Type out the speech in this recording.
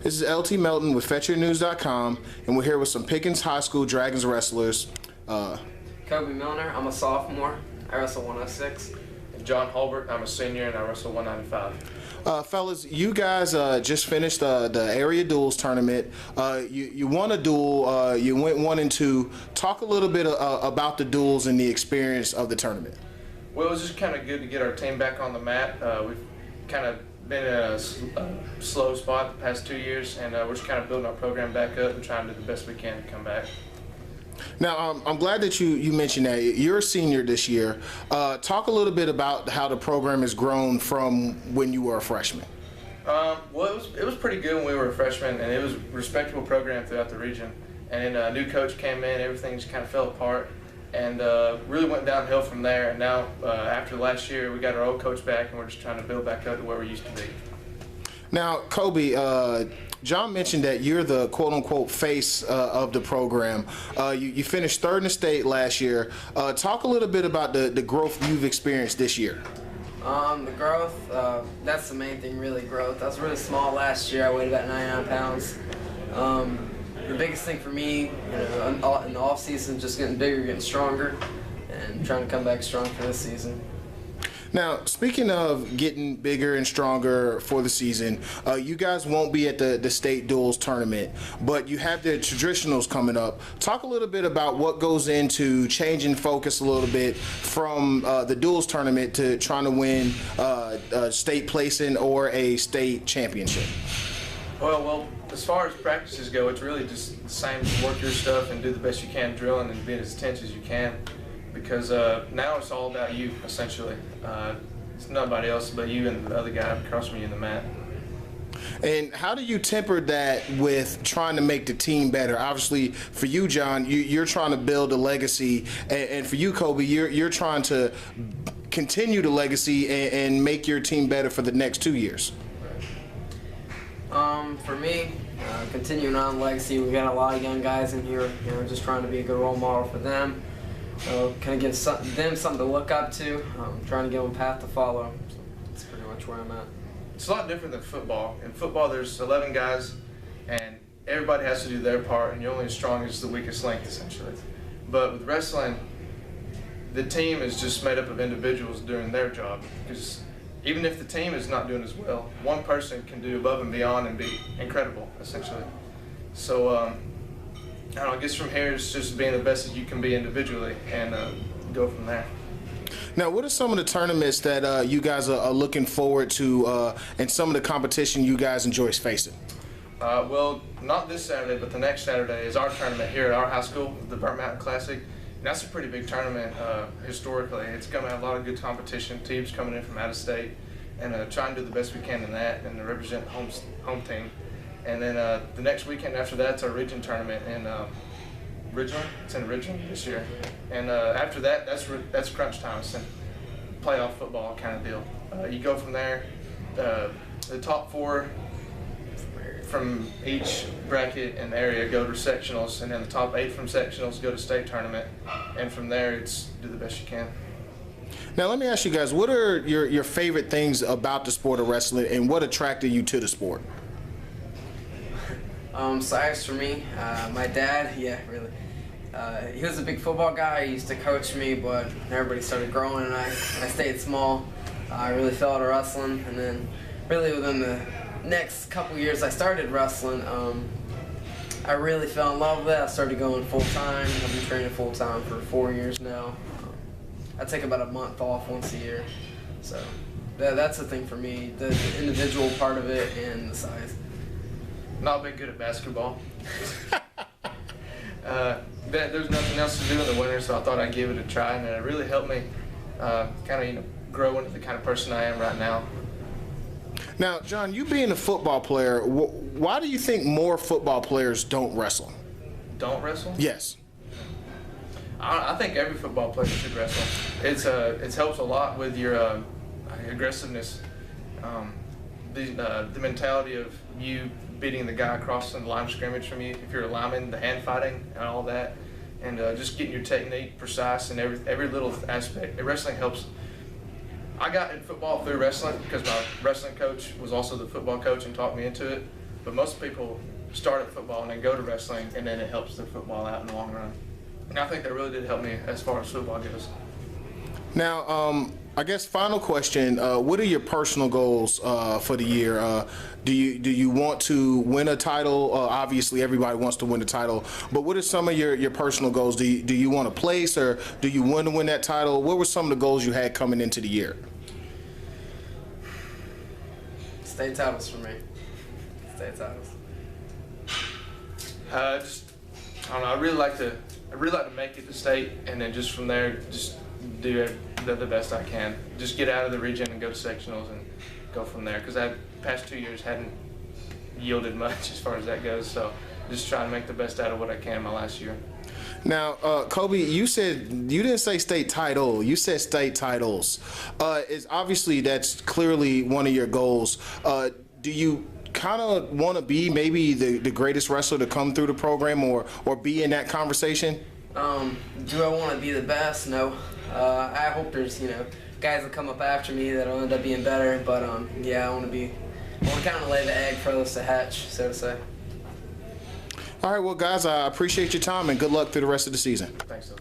This is LT Melton with FetchYourNews.com, and we're here with some Pickens High School Dragons wrestlers. Koby Milner, I'm a sophomore. I wrestle 106. John Holbert, I'm a senior, and I wrestle 195. Fellas, you guys just finished the area duels tournament. You won a duel. You went 1 and 2. Talk a little bit about the duels and the experience of the tournament. Well, it was just kind of good to get our team back on the mat. We've kind of been in a slow spot the past 2 years, and we're just kind of building our program back up and trying to do the best we can to come back. Now, I'm glad that you mentioned that. You're a senior this year. Talk a little bit about how the program has grown from when you were a freshman. Well, it was pretty good when we were a freshman, and it was a respectable program throughout the region. And then a new coach came in, everything just kind of fell apart, and really went downhill from there. And now, after last year, we got our old coach back, and we're just trying to build back up to where we used to be. Now, Koby, John mentioned that you're the quote-unquote face of the program. You finished 3rd in the state last year. Talk a little bit about the growth you've experienced this year. The growth, that's the main thing, really, growth. I was really small last year. I weighed about 99 pounds. The biggest thing for me, in the off season, just getting bigger, getting stronger, and trying to come back strong for this season. Now, speaking of getting bigger and stronger for the season, you guys won't be at the state duels tournament, but you have the traditionals coming up. Talk a little bit about what goes into changing focus a little bit from the duels tournament to trying to win a state placing or a state championship. Well, as far as practices go, it's really just the same. Work your stuff and do the best you can drilling and be as intense as you can. Because now it's all about you, essentially. It's nobody else but you and the other guy across from you in the mat. And how do you temper that with trying to make the team better? Obviously, for you, John, you're trying to build a legacy, and for you, Koby, you're trying to continue the legacy and make your team better for the next 2 years. For me, continuing on legacy, we got a lot of young guys in here. Just trying to be a good role model for them. Kind of give them something to look up to, trying to give them a path to follow. So that's pretty much where I'm at. It's a lot different than football. In football, there's 11 guys, and everybody has to do their part, and you're only as strong as the weakest link, essentially. But with wrestling, the team is just made up of individuals doing their job. Because even if the team is not doing as well, one person can do above and beyond and be incredible, essentially. So, I don't know, I guess from here it's just being the best that you can be individually and go from there. Now, what are some of the tournaments that you guys are looking forward to and some of the competition you guys enjoy facing? Well, not this Saturday, but the next Saturday is our tournament here at our high school, the Burnt Mountain Classic. And that's a pretty big tournament historically. It's going to have a lot of good competition, teams coming in from out of state, and trying to do the best we can in that and to represent home team. And then the next weekend after that, it's our region tournament in Ridgeland. It's in Ridgeland this year. And after that, that's crunch time. It's a playoff football kind of deal. You go from there. The top 4 from each bracket and area go to sectionals, and then the top 8 from sectionals go to state tournament. And from there, it's do the best you can. Now, let me ask you guys, what are your favorite things about the sport of wrestling, and what attracted you to the sport? Size for me, my dad, really. He was a big football guy. He used to coach me, but everybody started growing, and I stayed small. I really fell out of wrestling, and then really within the next couple years I started wrestling. I really fell in love with it. I started going full-time. I've been training full-time for 4 years now. I take about a month off once a year. So that's the thing for me, the individual part of it and the size. Not been good at basketball. There's nothing else to do in the winter, so I thought I'd give it a try, and it really helped me kind of grow into the kind of person I am right now. Now, John, you being a football player, why do you think more football players don't wrestle? Don't wrestle? Yes. I think every football player should wrestle. It helps a lot with your aggressiveness, the mentality of you beating the guy across the line of scrimmage from you, if you're a lineman, the hand fighting and all that, and just getting your technique precise and every little aspect. Wrestling helps. I got in football through wrestling because my wrestling coach was also the football coach and taught me into it. But most people start at football and then go to wrestling, and then it helps their football out in the long run. And I think that really did help me as far as football goes. Now, I guess final question: what are your personal goals for the year? Do you want to win a title? Obviously, everybody wants to win a title, but what are some of your personal goals? Do you want a place, or do you want to win that title? What were some of the goals you had coming into the year? State titles for me. State titles. I don't know. I really like to make it to state, and then just from there, just do the best I can. Just get out of the region and go to sectionals and go from there. Because the past 2 years hadn't yielded much as far as that goes. So just trying to make the best out of what I can my last year. Now, Koby, you said you didn't say state title. You said state titles. Is obviously that's clearly one of your goals. Do you kind of want to be maybe the greatest wrestler to come through the program, or be in that conversation? Do I want to be the best? No. I hope there's guys that come up after me that'll end up being better. But yeah, I want to kind of lay the egg for those to hatch, so to say. All right, well, guys, I appreciate your time and good luck through the rest of the season. Thanks.